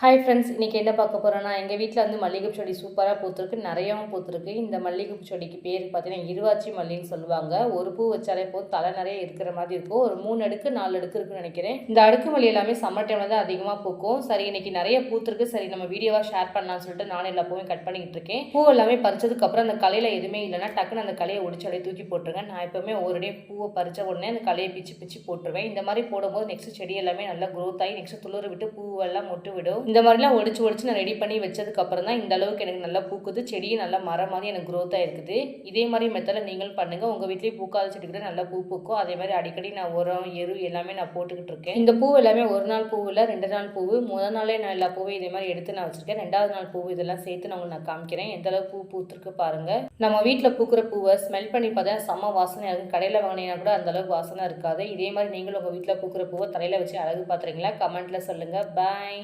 Hi friends, இன்றைக்கி என்ன பார்க்க போகிறோன்னா, எங்கள் வீட்டில் வந்து மல்லிகைப்பூ செடி சூப்பராக பூத்துருக்கு, நிறையாவும் பூத்துருக்கு. இந்த மல்லிகைப்பூ செடிக்கு பேர் பார்த்தீங்கன்னா இருவாச்சி மல்லின்னு சொல்லுவாங்க. ஒரு பூ வச்சாலே போதும், தலை நிறைய இருக்கிற மாதிரி இருக்கும். ஒரு 3 அடுக்கு 4 அடுக்கு இருக்குன்னு நினைக்கிறேன். இந்த அடுக்கு மல்லி எல்லாமே சம்மர் டைமில் தான் அதிகமாக பூக்கும். சரி, இன்றைக்கி நிறைய பூத்துருக்கு. சரி, நம்ம வீடியோவாக ஷேர் பண்ணலாம்னு சொல்லிட்டு நானும் எல்லா பூவும் கட் பண்ணிக்கிட்டு இருக்கேன். பூ எல்லாமே பறிச்சதுக்கப்புறம் அந்த கலையில் எதுவுமே இல்லைன்னா டக்குன்னு அந்த கலையை ஒடிச்சு அப்படியே தூக்கி போட்டுருங்க. நான் எப்போவுமே ஒரே பூவை பறித்த உடனே அந்த கலையை பிச்சு பிச்சு போட்டுருவேன். இந்த மாதிரி போடும்போது நெக்ஸ்ட் செடி எல்லாமே நல்லா க்ரோத் ஆகி நெக்ஸ்ட் துளிர் விட்டு பூவெல்லாம் மொட்டு விடும். இந்த மாதிரிலாம் ஒடிச்சு நான் ரெடி பண்ணி வச்சதுக்கப்புறம் தான் இந்த அளவுக்கு எனக்கு நல்லா பூக்குது. செடியும் நல்லா மரம் மாதிரி எனக்கு க்ரோத் ஆகிருக்குது. இதே மாதிரி மெத்தடில் நீங்களும் பண்ணுங்கள். உங்கள் வீட்லேயும் பூக்காத செடி கூட நல்லா பூ பூக்கும். அதே மாதிரி அடிக்கடி நான் உரம் எரு எல்லாமே நான் போட்டுக்கிட்டு இருக்கேன். இந்த பூ எல்லாமே ஒரு நாள் பூ இல்லை, 2 நாள் பூ. முதல் நாளே நான் எல்லா பூவும் இதே மாதிரி எடுத்து நான் வச்சுருக்கேன். 2வது நாள் பூ இதெல்லாம் சேர்த்து நான் உங்களுக்கு நான் காமிக்கிறேன். எந்த அளவு பூ பூத்துருக்கு பாருங்கள். நம்ம வீட்டில் பூக்கிற பூவை ஸ்மெல் பண்ணி பார்த்தா செம்ம வாசனை இருக்கும். கடையில் வாங்கினீங்கன்னா கூட அந்த அளவுக்கு வாசனை இருக்காது. இதே மாதிரி நீங்களும் உங்கள் வீட்டில் பூக்கிற பூவை தலையில் வச்சு அழகு பார்த்துறீங்களா? கமெண்ட்டில் சொல்லுங்கள். பாய்.